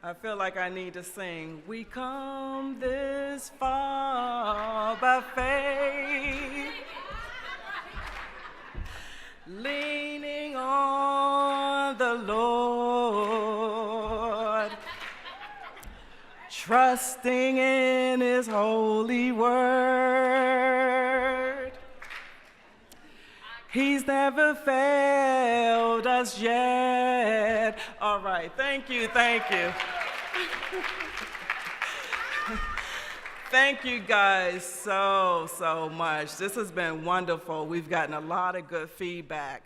I feel like I need to sing. We come this far by faith, leaning on the Lord, trusting in His holy word. He's never failed us yet. All right, thank you, thank you. Thank you guys so much. This has been wonderful. We've gotten a lot of good feedback.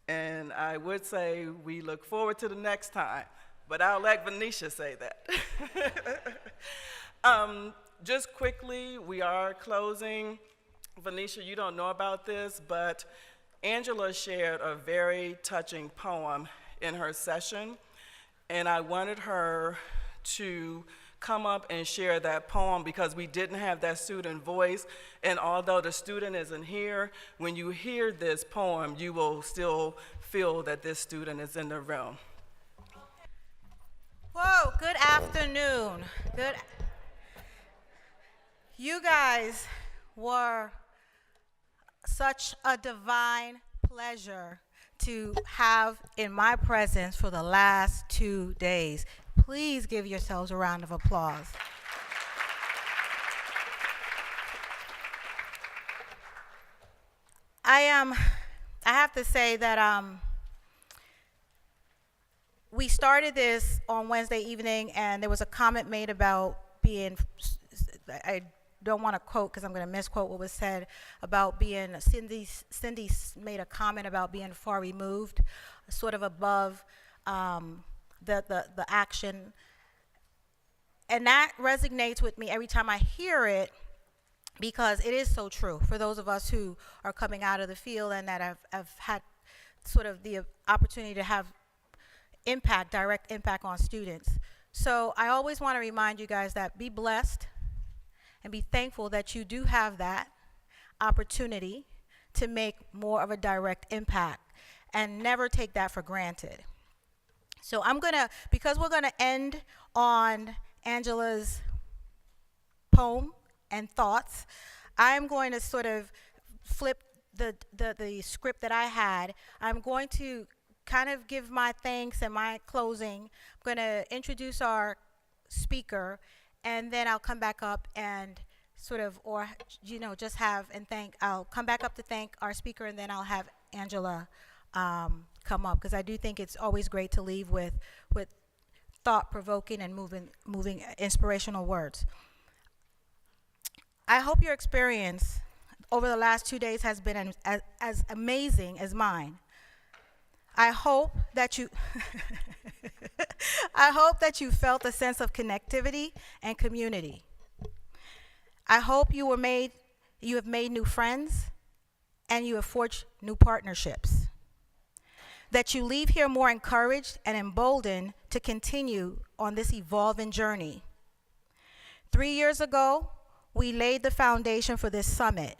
And I would say we look forward to the next time, but I'll let Venetia say that. Just quickly, we are closing. Venetia, you don't know about this, but Angela shared a very touching poem in her session, and I wanted her to come up and share that poem because we didn't have that student voice, and although the student isn't here, when you hear this poem, you will still feel that this student is in the room. Whoa, good afternoon. You guys were such a divine pleasure to have in my presence for the last 2 days. Please give yourselves a round of applause. I have to say that we started this on Wednesday evening, and there was a comment made about being, I don't want to quote because I'm going to misquote what was said about being, Cindy made a comment about being far removed, sort of above the action. And that resonates with me every time I hear it, because it is so true for those of us who are coming out of the field and that have had sort of the opportunity to have direct impact on students. So I always want to remind you guys that be blessed and be thankful that you do have that opportunity to make more of a direct impact, and never take that for granted. So because we're gonna end on Angela's poem and thoughts, I'm going to sort of flip the script that I had. I'm going to kind of give my thanks and my closing. I'm going to introduce our speaker, and then I'll come back up and sort of, or just have and thank. I'll come back up to thank our speaker, and then I'll have Angela come up, because I do think it's always great to leave with thought-provoking and moving inspirational words. I hope your experience over the last 2 days has been as amazing as mine. I hope that you I hope that you felt a sense of connectivity and community. I hope you have made new friends and you have forged new partnerships. That you leave here more encouraged and emboldened to continue on this evolving journey. 3 years ago, we laid the foundation for this summit.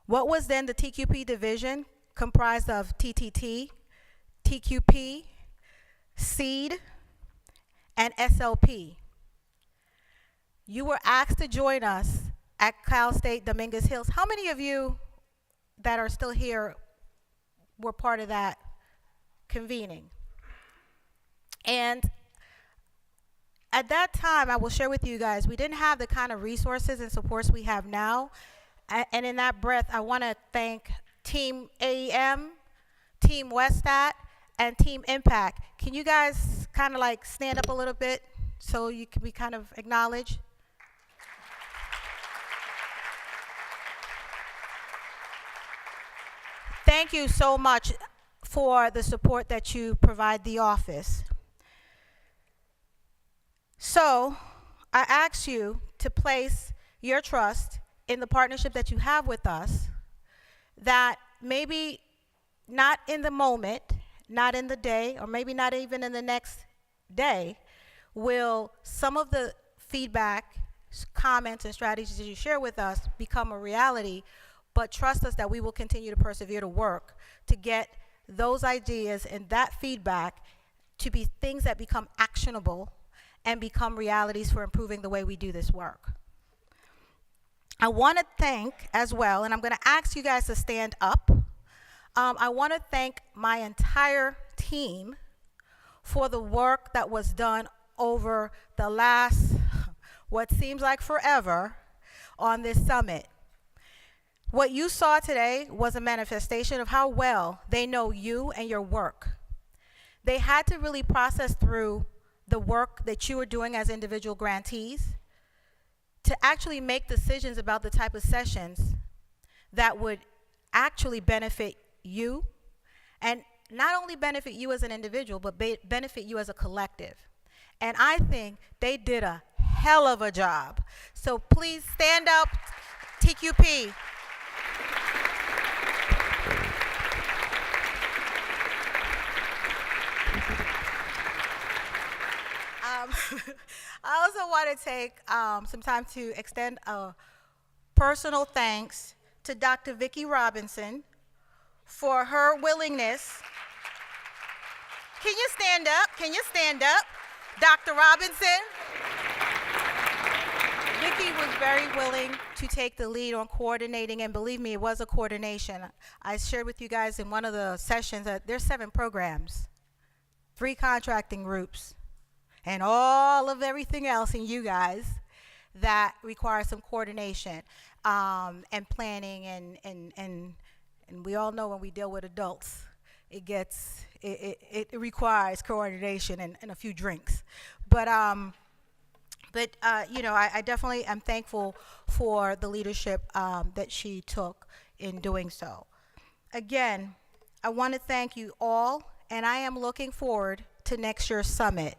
What was then the TQP division, comprised of TTT, TQP, SEED, and SLP. You were asked to join us at Cal State Dominguez Hills. How many of you that are still here were part of that convening? And at that time, I will share with you guys, we didn't have the kind of resources and supports we have now. And in that breath, I want to thank Team AEM, Team Westat, and Team Impact. Can you guys kind of like stand up a little bit so you can be kind of acknowledged? Thank you so much for the support that you provide the office. So I ask you to place your trust in the partnership that you have with us, that maybe not in the moment, not in the day, or maybe not even in the next day, will some of the feedback, comments, and strategies you share with us become a reality, but trust us that we will continue to persevere to work to get those ideas and that feedback to be things that become actionable and become realities for improving the way we do this work. I want to thank as well, and I'm going to ask you guys to stand up. I want to thank my entire team for the work that was done over the last, what seems like forever, on this summit. What you saw today was a manifestation of how well they know you and your work. They had to really process through the work that you were doing as individual grantees to actually make decisions about the type of sessions that would actually benefit you, and not only benefit you as an individual, but benefit you as a collective. And I think they did a hell of a job. So please stand up, TQP. I also want to take some time to extend a personal thanks to Dr. Vicki Robinson for her willingness. Can you stand up? Can you stand up? Dr. Robinson? Vicki was very willing to take the lead on coordinating, and believe me, it was a coordination. I shared with you guys in one of the sessions that there's 7 programs, 3 contracting groups, and all of everything else in you guys that requires some coordination and planning, and we all know when we deal with adults, it requires coordination and a few drinks. But you know, I definitely am thankful for the leadership that she took in doing so. Again, I want to thank you all, and I am looking forward to next year's summit.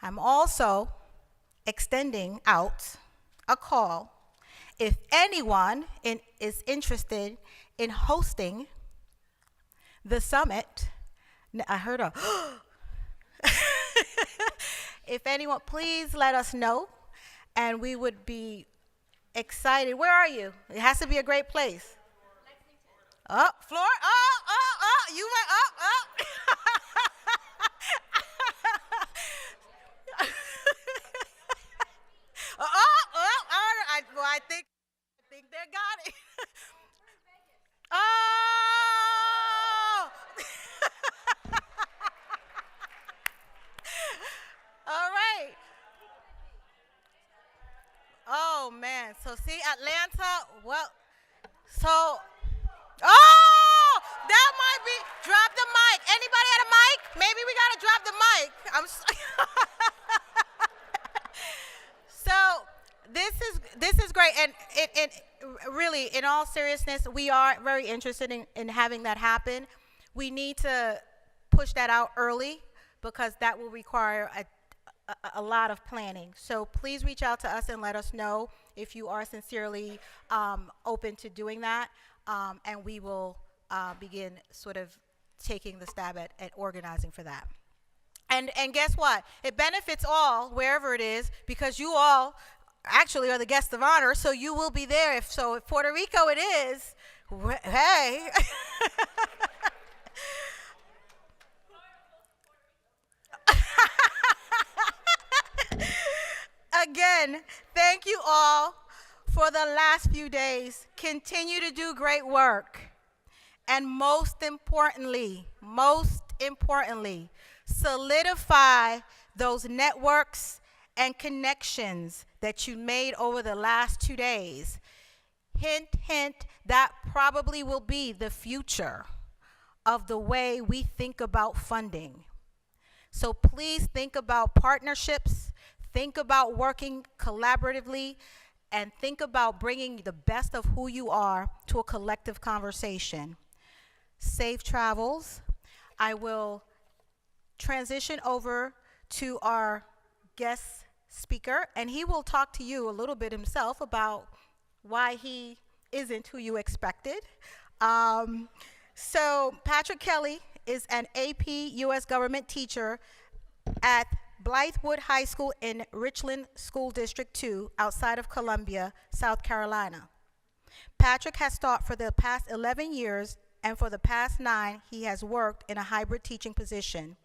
I'm also extending out a call if anyone is interested in hosting the summit. I heard a if anyone, please let us know, and we would be excited. Where are you? It has to be a great place. Oh, Florida. Oh, you went up. I think they got it. Oh! All right. Oh, man. So, see, Atlanta, well, so, oh! That might be, drop the mic. Anybody had a mic? Maybe we got to drop the mic. So, this is great, and it really, in all seriousness, we are very interested in having that happen. We need to push that out early because that will require a lot of planning. So please reach out to us and let us know if you are sincerely open to doing that, and we will begin sort of taking the stab at organizing for that. And guess what? It benefits all, wherever it is, because you all actually are the guests of honor, so you will be there. If Puerto Rico it is, hey. Again, thank you all for the last few days. Continue to do great work. And most importantly, solidify those networks and connections that you made over the last 2 days. Hint, hint, that probably will be the future of the way we think about funding. So please think about partnerships, think about working collaboratively, and think about bringing the best of who you are to a collective conversation. Safe travels. I will transition over to our guest speaker, and he will talk to you a little bit himself about why he isn't who you expected. So Patrick Kelly is an AP U.S. government teacher at Blythewood High School in Richland School District 2 outside of Columbia, South Carolina. Patrick has taught for the past 11 years, and for the past 9, he has worked in a hybrid teaching position.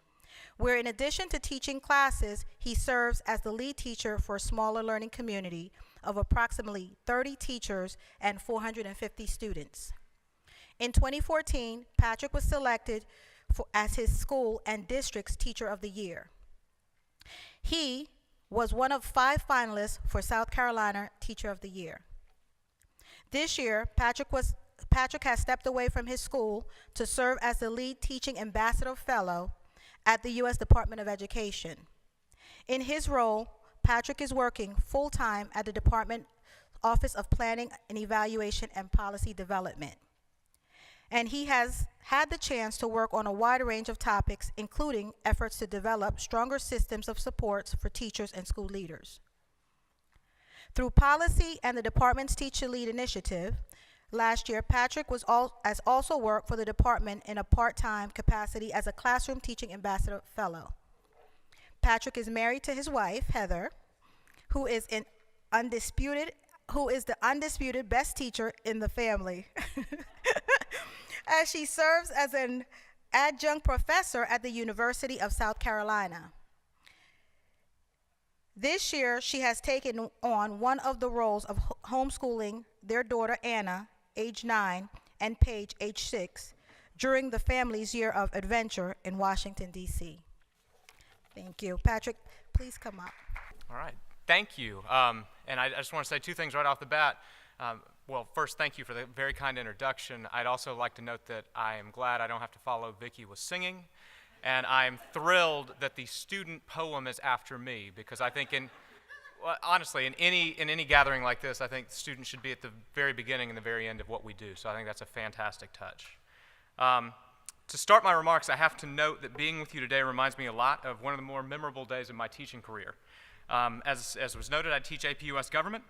where in addition to teaching classes, he serves as the lead teacher for a smaller learning community of approximately 30 teachers and 450 students. In 2014, Patrick was selected as his school and district's Teacher of the Year. He was one of 5 finalists for South Carolina Teacher of the Year. This year, Patrick has stepped away from his school to serve as the lead teaching ambassador fellow at the U.S. Department of Education. In his role, Patrick is working full-time at the Department Office of Planning and Evaluation and Policy Development. And he has had the chance to work on a wide range of topics, including efforts to develop stronger systems of supports for teachers and school leaders. Through policy and the department's Teacher Lead initiative, last year, Patrick has also worked for the department in a part-time capacity as a classroom teaching ambassador fellow. Patrick is married to his wife, Heather, who is the undisputed best teacher in the family, as she serves as an adjunct professor at the University of South Carolina. This year, she has taken on one of the roles of homeschooling their daughter, Anna, age 9, and Paige, age 6, during the family's year of adventure in Washington, D.C. Thank you. Patrick, please come up. All right. Thank you. And I just want to say 2 things right off the bat. Well, first, thank you for the very kind introduction. I'd also like to note that I am glad I don't have to follow Vicki with singing, and I'm thrilled that the student poem is after me, because I think honestly, in any gathering like this, I think students should be at the very beginning and the very end of what we do, so I think that's a fantastic touch. To start my remarks, I have to note that being with you today reminds me a lot of one of the more memorable days of my teaching career. As was noted, I teach AP US Government,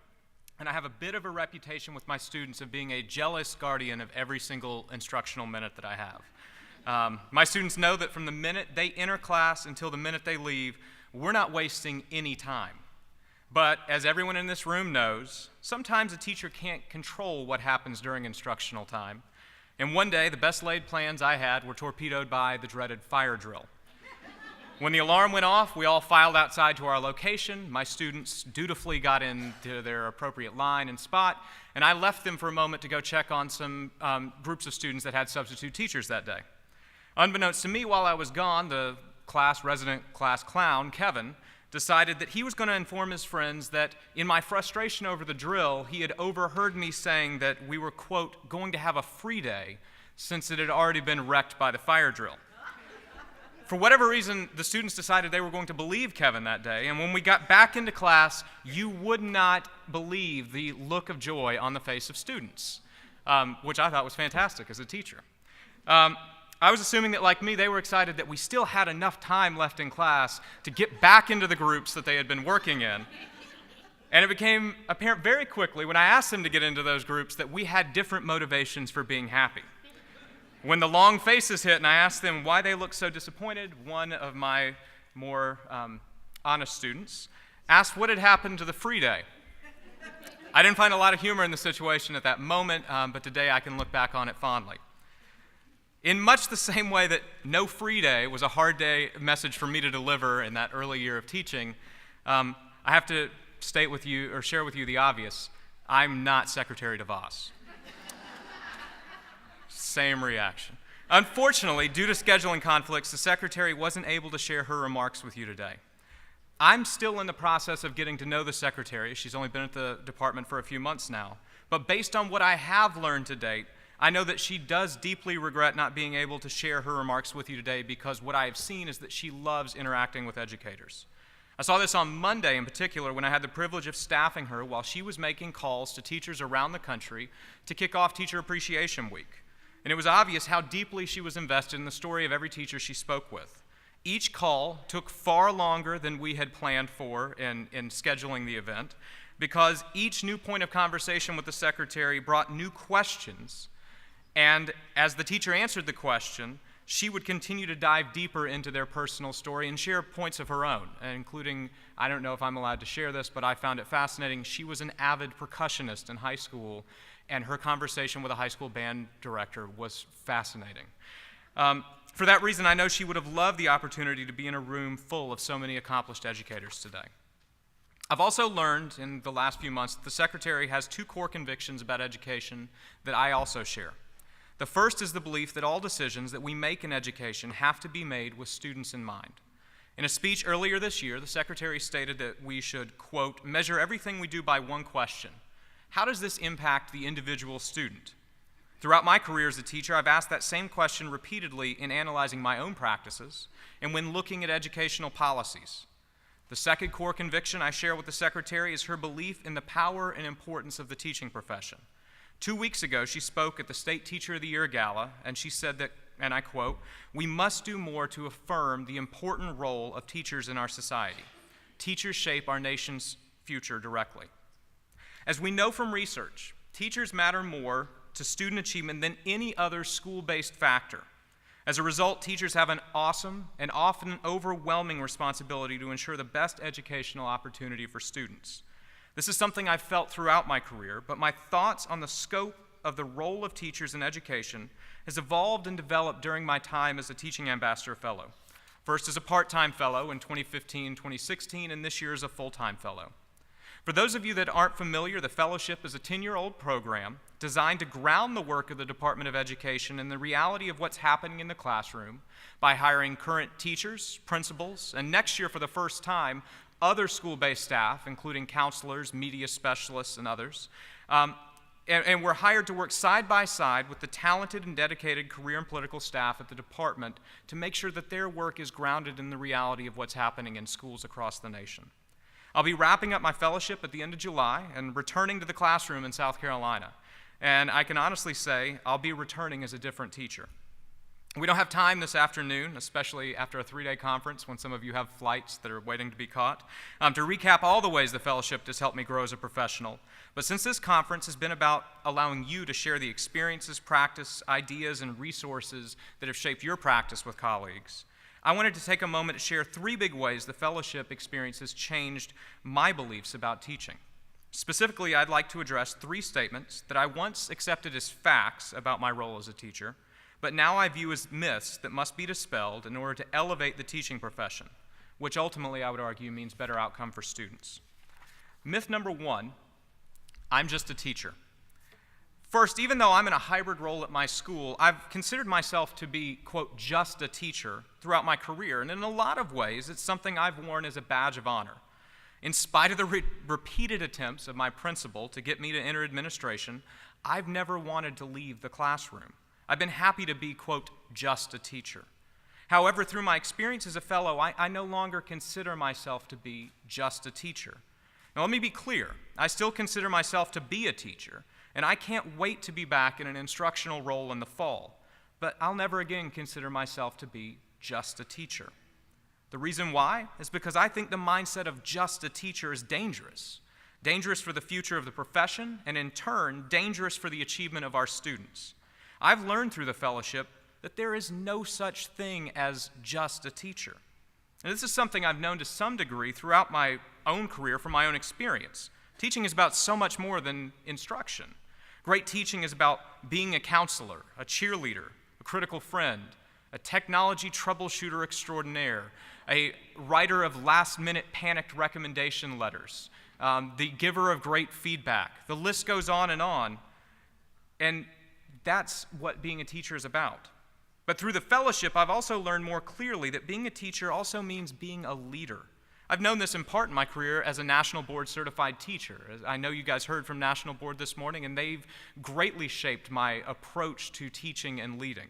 and I have a bit of a reputation with my students of being a jealous guardian of every single instructional minute that I have. My students know that from the minute they enter class until the minute they leave, we're not wasting any time. But as everyone in this room knows, sometimes a teacher can't control what happens during instructional time. And one day, the best laid plans I had were torpedoed by the dreaded fire drill. When the alarm went off, we all filed outside to our location. My students dutifully got into their appropriate line and spot, and I left them for a moment to go check on some groups of students that had substitute teachers that day. Unbeknownst to me, while I was gone, the resident class clown, Kevin, decided that he was going to inform his friends that in my frustration over the drill, he had overheard me saying that we were, quote, going to have a free day since it had already been wrecked by the fire drill. For whatever reason, the students decided they were going to believe Kevin that day, and when we got back into class, you would not believe the look of joy on the face of students, which I thought was fantastic as a teacher. I was assuming that, like me, they were excited that we still had enough time left in class to get back into the groups that they had been working in. And it became apparent very quickly when I asked them to get into those groups that we had different motivations for being happy. When the long faces hit and I asked them why they looked so disappointed, one of my more honest students asked what had happened to the free day. I didn't find a lot of humor in the situation at that moment, but today I can look back on it fondly. In much the same way that no free day was a hard day message for me to deliver in that early year of teaching, I have to state with you, or share with you the obvious. I'm not Secretary DeVos. Same reaction. Unfortunately, due to scheduling conflicts, the Secretary wasn't able to share her remarks with you today. I'm still in the process of getting to know the Secretary. She's only been at the department for a few months now. But based on what I have learned to date, I know that she does deeply regret not being able to share her remarks with you today, because what I have seen is that she loves interacting with educators. I saw this on Monday in particular when I had the privilege of staffing her while she was making calls to teachers around the country to kick off Teacher Appreciation Week. And it was obvious how deeply she was invested in the story of every teacher she spoke with. Each call took far longer than we had planned for in scheduling the event, because each new point of conversation with the Secretary brought new questions. And as the teacher answered the question, she would continue to dive deeper into their personal story and share points of her own, including, I don't know if I'm allowed to share this, but I found it fascinating. She was an avid percussionist in high school, and her conversation with a high school band director was fascinating. For that reason, I know she would have loved the opportunity to be in a room full of so many accomplished educators today. I've also learned in the last few months that the Secretary has two core convictions about education that I also share. The first is the belief that all decisions that we make in education have to be made with students in mind. In a speech earlier this year, the Secretary stated that we should, quote, measure everything we do by one question. How does this impact the individual student? Throughout my career as a teacher, I've asked that same question repeatedly in analyzing my own practices and when looking at educational policies. The second core conviction I share with the Secretary is her belief in the power and importance of the teaching profession. 2 weeks ago, she spoke at the State Teacher of the Year Gala, and she said that, and I quote, "We must do more to affirm the important role of teachers in our society. Teachers shape our nation's future directly." As we know from research, teachers matter more to student achievement than any other school-based factor. As a result, teachers have an awesome and often overwhelming responsibility to ensure the best educational opportunity for students. This is something I've felt throughout my career, but my thoughts on the scope of the role of teachers in education has evolved and developed during my time as a Teaching Ambassador Fellow. First as a part-time fellow in 2015, 2016, and this year as a full-time fellow. For those of you that aren't familiar, the fellowship is a 10-year-old program designed to ground the work of the Department of Education in the reality of what's happening in the classroom by hiring current teachers, principals, and next year for the first time, other school-based staff, including counselors, media specialists, and others. And we're hired to work side by side with the talented and dedicated career and political staff at the department to make sure that their work is grounded in the reality of what's happening in schools across the nation. I'll be wrapping up my fellowship at the end of July and returning to the classroom in South Carolina. And I can honestly say I'll be returning as a different teacher. We don't have time this afternoon, especially after a 3-day conference when some of you have flights that are waiting to be caught, to recap all the ways the fellowship has helped me grow as a professional. But since this conference has been about allowing you to share the experiences, practice, ideas, and resources that have shaped your practice with colleagues, I wanted to take a moment to share 3 big ways the fellowship experience has changed my beliefs about teaching. Specifically, I'd like to address 3 statements that I once accepted as facts about my role as a teacher, but now I view as myths that must be dispelled in order to elevate the teaching profession, which ultimately I would argue means better outcome for students. Myth number 1, I'm just a teacher. First, even though I'm in a hybrid role at my school, I've considered myself to be, quote, just a teacher throughout my career, and in a lot of ways, it's something I've worn as a badge of honor. In spite of the repeated attempts of my principal to get me to enter administration, I've never wanted to leave the classroom. I've been happy to be, quote, just a teacher. However, through my experience as a fellow, I no longer consider myself to be just a teacher. Now, let me be clear. I still consider myself to be a teacher, and I can't wait to be back in an instructional role in the fall, but I'll never again consider myself to be just a teacher. The reason why is because I think the mindset of just a teacher is dangerous. Dangerous for the future of the profession, and in turn, dangerous for the achievement of our students. I've learned through the fellowship that there is no such thing as just a teacher. And this is something I've known to some degree throughout my own career from my own experience. Teaching is about so much more than instruction. Great teaching is about being a counselor, a cheerleader, a critical friend, a technology troubleshooter extraordinaire, a writer of last-minute panicked recommendation letters, the giver of great feedback. The list goes on. And that's what being a teacher is about. But through the fellowship, I've also learned more clearly that being a teacher also means being a leader. I've known this in part in my career as a National Board certified teacher. I know you guys heard from National Board this morning, and they've greatly shaped my approach to teaching and leading.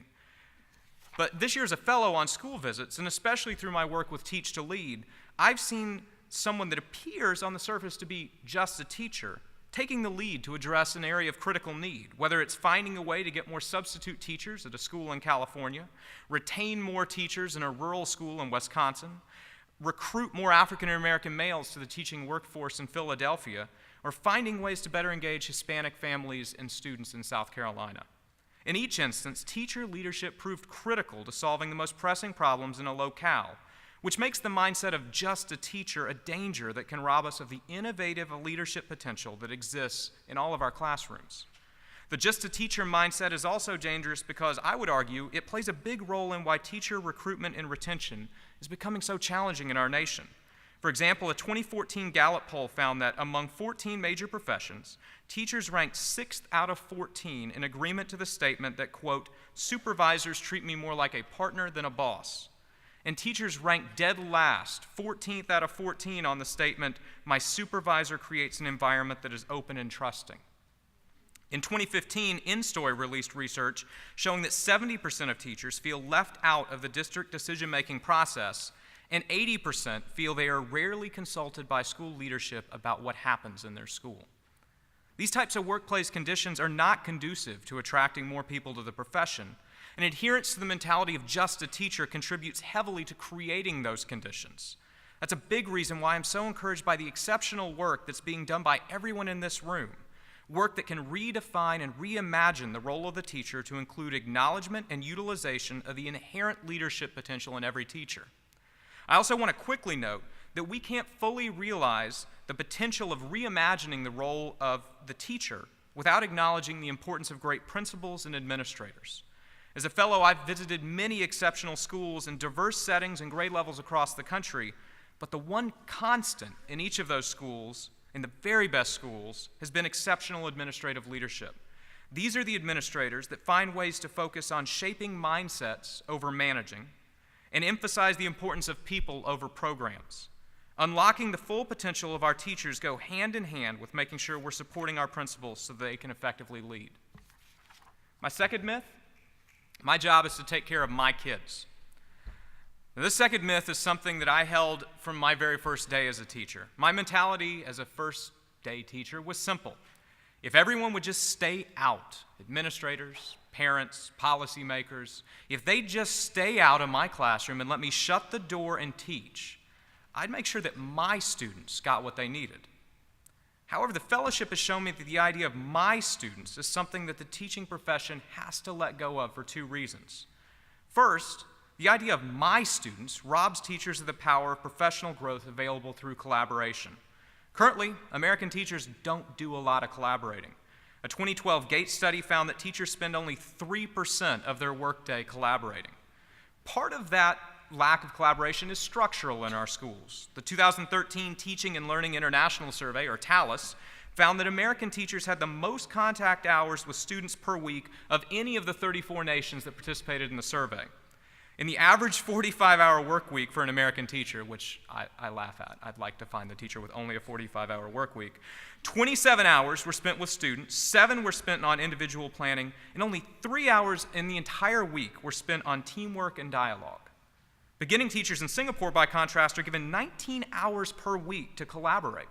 But this year as a fellow on school visits, and especially through my work with Teach to Lead, I've seen someone that appears on the surface to be just a teacher taking the lead to address an area of critical need, whether it's finding a way to get more substitute teachers at a school in California, retain more teachers in a rural school in Wisconsin, recruit more African American males to the teaching workforce in Philadelphia, or finding ways to better engage Hispanic families and students in South Carolina. In each instance, teacher leadership proved critical to solving the most pressing problems in a locale, which makes the mindset of just a teacher a danger that can rob us of the innovative leadership potential that exists in all of our classrooms. The just a teacher mindset is also dangerous because I would argue it plays a big role in why teacher recruitment and retention is becoming so challenging in our nation. For example, a 2014 Gallup poll found that among 14 major professions, teachers ranked 6th out of 14 in agreement to the statement that, quote, supervisors treat me more like a partner than a boss. And teachers ranked dead last, 14th out of 14 on the statement, my supervisor creates an environment that is open and trusting. In 2015, InStory released research showing that 70% of teachers feel left out of the district decision-making process, and 80% feel they are rarely consulted by school leadership about what happens in their school. These types of workplace conditions are not conducive to attracting more people to the profession, and adherence to the mentality of just a teacher contributes heavily to creating those conditions. That's a big reason why I'm so encouraged by the exceptional work that's being done by everyone in this room, work that can redefine and reimagine the role of the teacher to include acknowledgement and utilization of the inherent leadership potential in every teacher. I also want to quickly note that we can't fully realize the potential of reimagining the role of the teacher without acknowledging the importance of great principals and administrators. As a fellow, I've visited many exceptional schools in diverse settings and grade levels across the country, but the one constant in each of those schools, in the very best schools, has been exceptional administrative leadership. These are the administrators that find ways to focus on shaping mindsets over managing and emphasize the importance of people over programs. Unlocking the full potential of our teachers go hand in hand with making sure we're supporting our principals so they can effectively lead. My second myth, my job is to take care of my kids. Now, this second myth is something that I held from my very first day as a teacher. My mentality as a first day teacher was simple. If everyone would just stay out, administrators, parents, policymakers, if they just stay out of my classroom and let me shut the door and teach, I'd make sure that my students got what they needed. However, the fellowship has shown me that the idea of my students is something that the teaching profession has to let go of for two reasons. First, the idea of my students robs teachers of the power of professional growth available through collaboration. Currently, American teachers don't do a lot of collaborating. A 2012 Gates study found that teachers spend only 3% of their workday collaborating. Part of that lack of collaboration is structural in our schools. The 2013 Teaching and Learning International Survey, or TALIS, found that American teachers had the most contact hours with students per week of any of the 34 nations that participated in the survey. In the average 45-hour work week for an American teacher, which I laugh at, I'd like to find the teacher with only a 45-hour work week, 27 hours were spent with students, 7 were spent on individual planning, and only 3 hours in the entire week were spent on teamwork and dialogue. Beginning teachers in Singapore, by contrast, are given 19 hours per week to collaborate.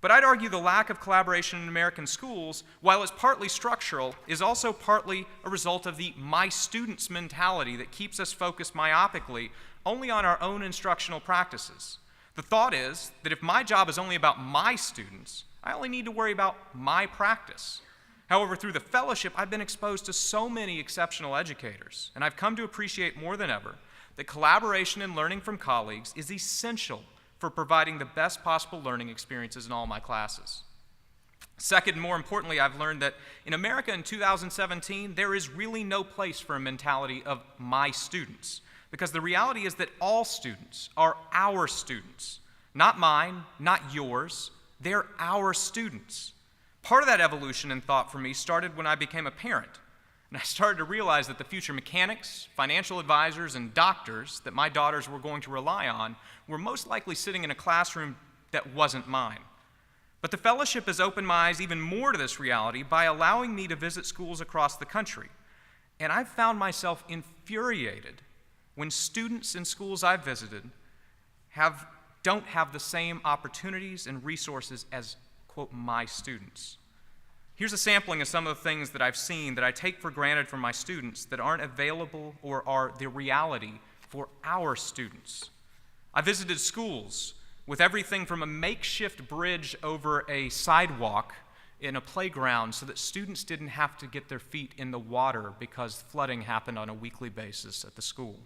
But I'd argue the lack of collaboration in American schools, while it's partly structural, is also partly a result of the my students mentality that keeps us focused myopically only on our own instructional practices. The thought is that if my job is only about my students, I only need to worry about my practice. However, through the fellowship, I've been exposed to so many exceptional educators, and I've come to appreciate more than ever that collaboration and learning from colleagues is essential for providing the best possible learning experiences in all my classes. Second, and more importantly, I've learned that in America in 2017, there is really no place for a mentality of my students, because the reality is that all students are our students. Not mine, not yours, they're our students. Part of that evolution in thought for me started when I became a parent. And I started to realize that the future mechanics, financial advisors, and doctors that my daughters were going to rely on were most likely sitting in a classroom that wasn't mine. But the fellowship has opened my eyes even more to this reality by allowing me to visit schools across the country. And I've found myself infuriated when students in schools I've visited don't have the same opportunities and resources as, quote, my students. Here's a sampling of some of the things that I've seen that I take for granted from my students that aren't available or are the reality for our students. I visited schools with everything from a makeshift bridge over a sidewalk in a playground so that students didn't have to get their feet in the water because flooding happened on a weekly basis at the school.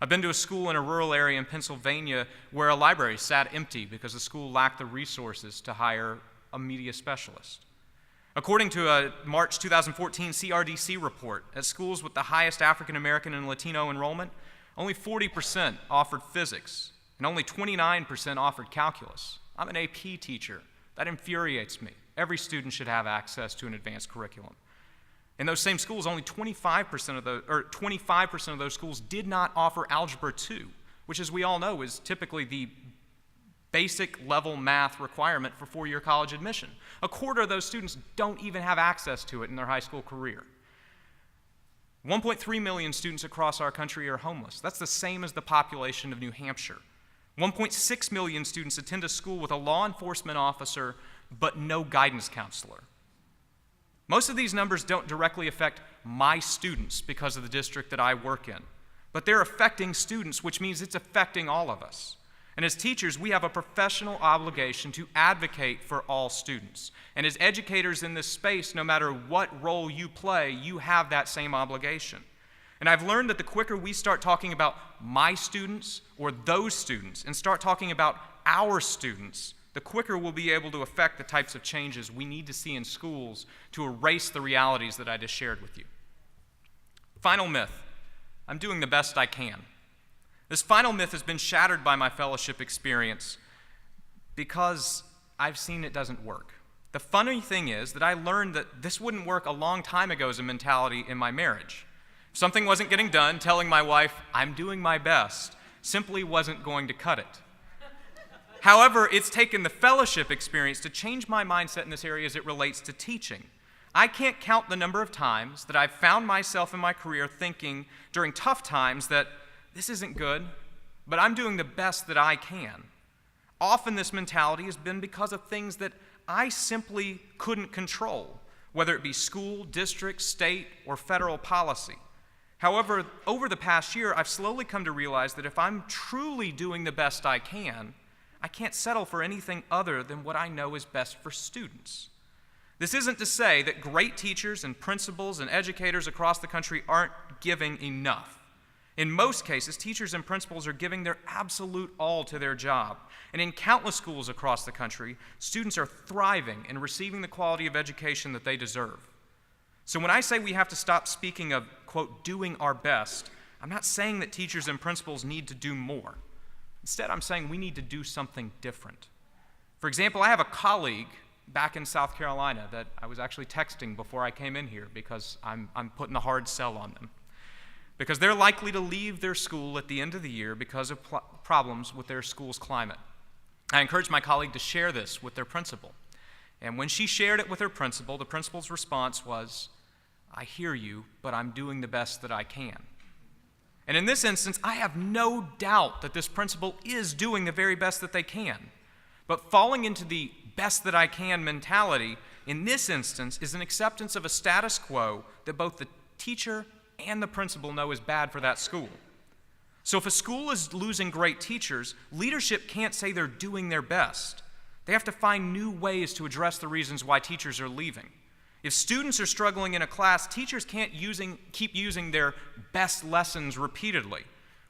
I've been to a school in a rural area in Pennsylvania where a library sat empty because the school lacked the resources to hire a media specialist. According to a March 2014 CRDC report, at schools with the highest African American and Latino enrollment, only 40% offered physics, and only 29% offered calculus. I'm an AP teacher. That infuriates me. Every student should have access to an advanced curriculum. In those same schools, only 25% of those schools did not offer Algebra 2, which, as we all know, is typically the basic level math requirement for four-year college admission. A quarter of those students don't even have access to it in their high school career. 1.3 million students across our country are homeless. That's the same as the population of New Hampshire. 1.6 million students attend a school with a law enforcement officer but no guidance counselor. Most of these numbers don't directly affect my students because of the district that I work in, but they're affecting students, which means it's affecting all of us. And as teachers, we have a professional obligation to advocate for all students. And as educators in this space, no matter what role you play, you have that same obligation. And I've learned that the quicker we start talking about my students or those students and start talking about our students, the quicker we'll be able to affect the types of changes we need to see in schools to erase the realities that I just shared with you. Final myth: I'm doing the best I can. This final myth has been shattered by my fellowship experience because I've seen it doesn't work. The funny thing is that I learned that this wouldn't work a long time ago as a mentality in my marriage. If something wasn't getting done, telling my wife, I'm doing my best, simply wasn't going to cut it. However, it's taken the fellowship experience to change my mindset in this area as it relates to teaching. I can't count the number of times that I've found myself in my career thinking during tough times that this isn't good, but I'm doing the best that I can. Often this mentality has been because of things that I simply couldn't control, whether it be school, district, state, or federal policy. However, over the past year, I've slowly come to realize that if I'm truly doing the best I can, I can't settle for anything other than what I know is best for students. This isn't to say that great teachers and principals and educators across the country aren't giving enough. In most cases, teachers and principals are giving their absolute all to their job. And in countless schools across the country, students are thriving and receiving the quality of education that they deserve. So when I say we have to stop speaking of, quote, doing our best, I'm not saying that teachers and principals need to do more. Instead, I'm saying we need to do something different. For example, I have a colleague back in South Carolina that I was actually texting before I came in here because I'm putting the hard sell on them. Because they're likely to leave their school at the end of the year because of problems with their school's climate. I encouraged my colleague to share this with their principal. And when she shared it with her principal, the principal's response was, I hear you, but I'm doing the best that I can. And in this instance, I have no doubt that this principal is doing the very best that they can. But falling into the best that I can mentality in this instance is an acceptance of a status quo that both the teacher and the principal know is bad for that school. So if a school is losing great teachers, leadership can't say they're doing their best. They have to find new ways to address the reasons why teachers are leaving. If students are struggling in a class, teachers can't keep using their best lessons repeatedly.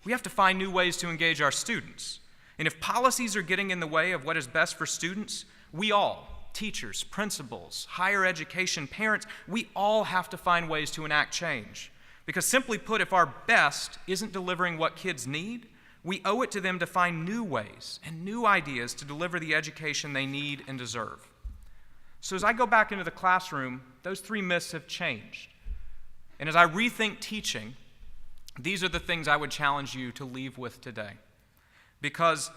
We have to find new ways to engage our students. And if policies are getting in the way of what is best for students, we all, teachers, principals, higher education, parents, we all have to find ways to enact change. Because simply put, if our best isn't delivering what kids need, we owe it to them to find new ways and new ideas to deliver the education they need and deserve. So as I go back into the classroom, those three myths have changed. And as I rethink teaching, these are the things I would challenge you to leave with today. Because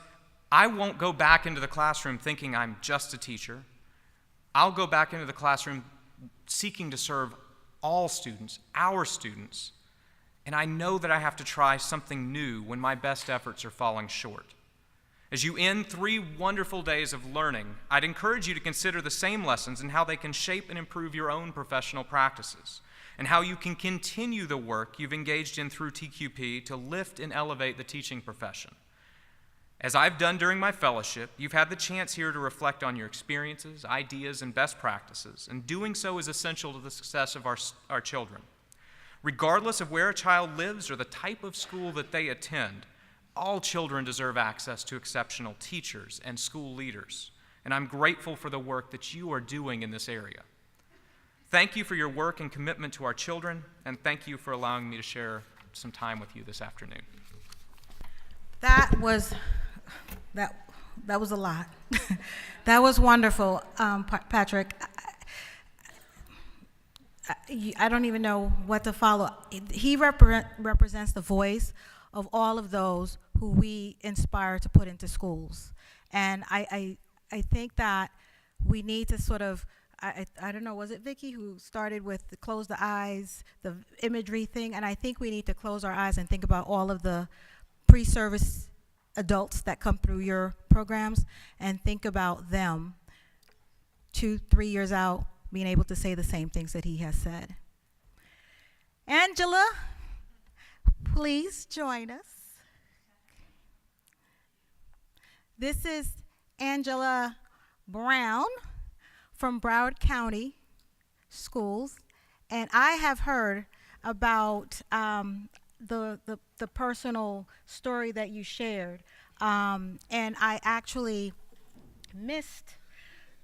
I won't go back into the classroom thinking I'm just a teacher. I'll go back into the classroom seeking to serve all students, our students, and I know that I have to try something new when my best efforts are falling short. As you end 3 wonderful days of learning, I'd encourage you to consider the same lessons and how they can shape and improve your own professional practices, and how you can continue the work you've engaged in through TQP to lift and elevate the teaching profession. As I've done during my fellowship, you've had the chance here to reflect on your experiences, ideas, and best practices, and doing so is essential to the success of our children. Regardless of where a child lives or the type of school that they attend, all children deserve access to exceptional teachers and school leaders, and I'm grateful for the work that you are doing in this area. Thank you for your work and commitment to our children, and thank you for allowing me to share some time with you this afternoon. That was a lot. That was wonderful, Patrick. I don't even know what to follow. He represents the voice of all of those who we inspire to put into schools. And I think that we need to sort of, I don't know, was it Vicky who started with the close the eyes, the imagery thing? And I think we need to close our eyes and think about all of the pre-service adults that come through your programs and think about them 2-3 years out being able to say the same things that he has said. Angela, please join us. This is Angela Brown from Broward County Schools, and I have heard about the personal story that you shared, and I actually missed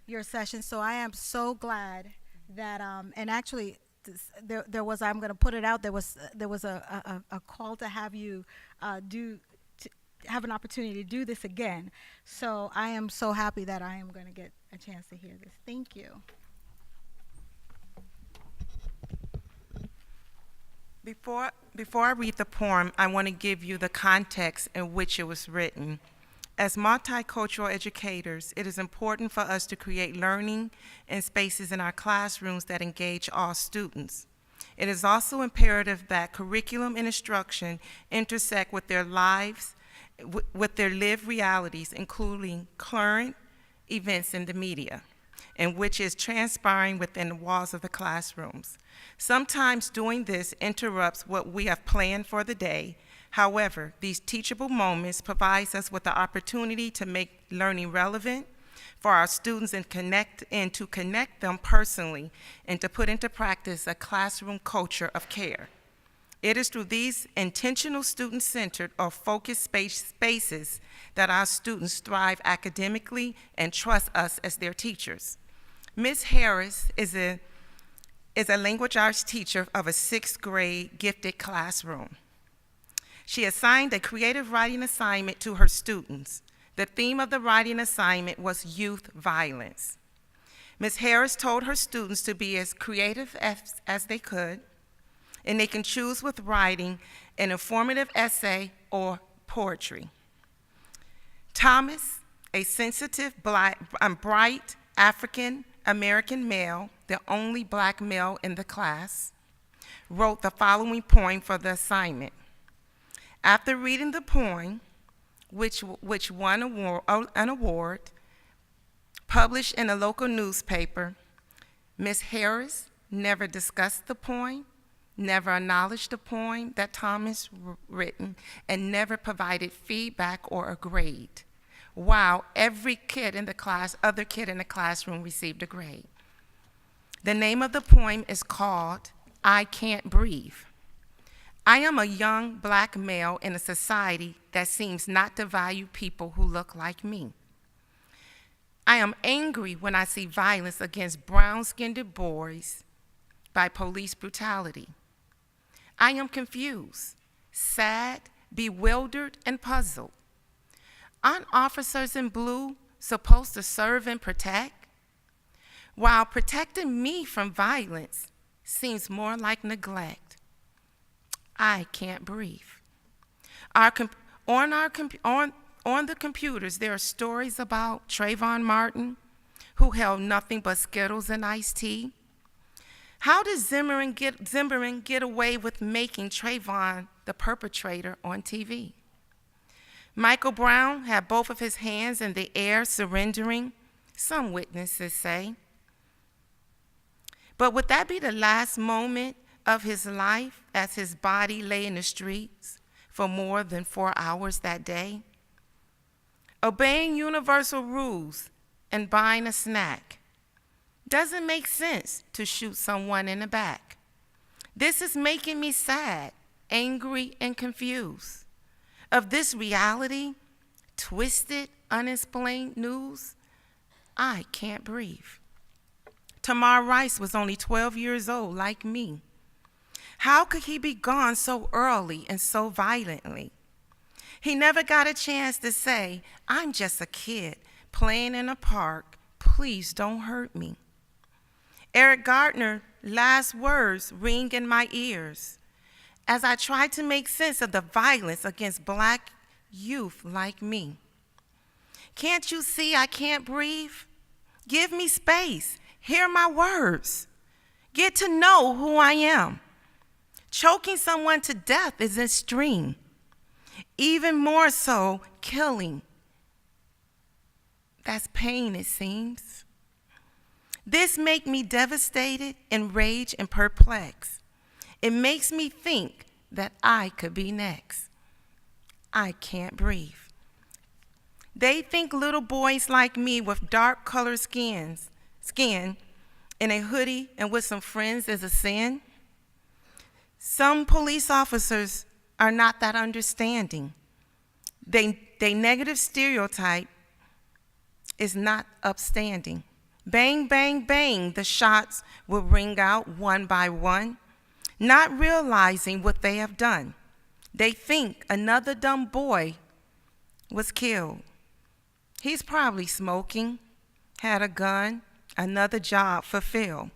your session, so I am so glad that and actually there was, I'm going to put it out, there was a call to have you have an opportunity to do this again. So I am so happy that I am going to get a chance to hear this. Thank you. Before I read the poem, I want to give you the context in which it was written. As multicultural educators, it is important for us to create learning and spaces in our classrooms that engage all students. It is also imperative that curriculum and instruction intersect with their lives, with their lived realities, including current events in the media, and which is transpiring within the walls of the classrooms. Sometimes doing this interrupts what we have planned for the day. However, these teachable moments provide us with the opportunity to make learning relevant for our students and to connect them personally and to put into practice a classroom culture of care. It is through these intentional student-centered or focused spaces that our students thrive academically and trust us as their teachers. Ms. Harris is a language arts teacher of a 6th grade gifted classroom. She assigned a creative writing assignment to her students. The theme of the writing assignment was youth violence. Ms. Harris told her students to be as creative as they could, and they can choose with writing an informative essay or poetry. Thomas, a sensitive, bright African-American male, the only black male in the class, wrote the following poem for the assignment. After reading the poem, which won an award, published in a local newspaper, Ms. Harris never discussed the poem, never acknowledged the poem that Thomas written, and never provided feedback or a grade, while every kid in the class, other kid in the classroom received a grade. The name of the poem is called I Can't Breathe. I am a young black male in a society that seems not to value people who look like me. I am angry when I see violence against brown-skinned boys by police brutality. I am confused, sad, bewildered, and puzzled. Aren't officers in blue supposed to serve and protect? While protecting me from violence seems more like neglect. I can't breathe. On the computers, there are stories about Trayvon Martin, who held nothing but Skittles and iced tea. How does Zimmerman get away with making Trayvon the perpetrator on TV? Michael Brown had both of his hands in the air surrendering, some witnesses say. But would that be the last moment of his life as his body lay in the streets for more than 4 hours that day? Obeying universal rules and buying a snack doesn't make sense to shoot someone in the back. This is making me sad, angry, and confused. Of this reality, twisted, unexplained news, I can't breathe. Tamar Rice was only 12 years old, like me. How could he be gone so early and so violently? He never got a chance to say, I'm just a kid playing in a park. Please don't hurt me. Eric Gardner's last words ring in my ears as I try to make sense of the violence against black youth like me. Can't you see I can't breathe? Give me space. Hear my words. Get to know who I am. Choking someone to death is extreme. Even more so, killing. That's pain, it seems. This makes me devastated, enraged, and perplexed. It makes me think that I could be next. I can't breathe. They think little boys like me with dark colored skin in a hoodie and with some friends is a sin. Some police officers are not that understanding. They negative stereotype is not upstanding. Bang, bang, bang, the shots will ring out one by one, not realizing what they have done. They think another dumb boy was killed. He's probably smoking, had a gun, another job fulfilled.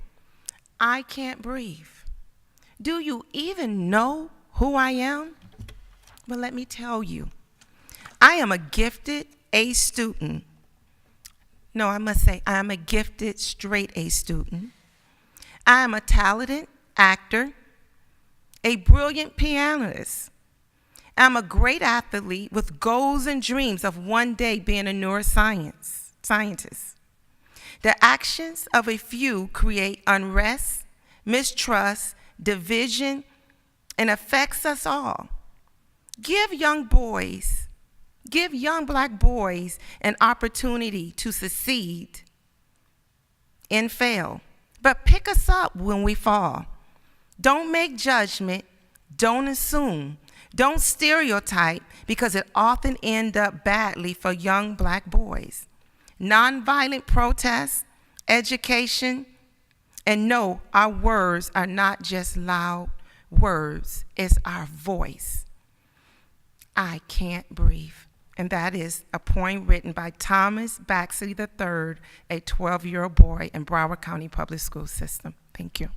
I can't breathe. Do you even know who I am? Well, let me tell you. I am a gifted A student. No, I must say, I am a gifted straight A student. I am a talented actor, a brilliant pianist. I'm a great athlete with goals and dreams of one day being a neuroscientist. The actions of a few create unrest, mistrust, division, and affects us all. Give young black boys an opportunity to succeed and fail, but pick us up when we fall. Don't make judgment, don't assume, don't stereotype, because it often ends up badly for young black boys. Nonviolent protests, education, and no, our words are not just loud words, it's our voice. I can't breathe. And that is a poem written by Thomas Baxley III, a 12-year-old boy in Broward County Public School System. Thank you.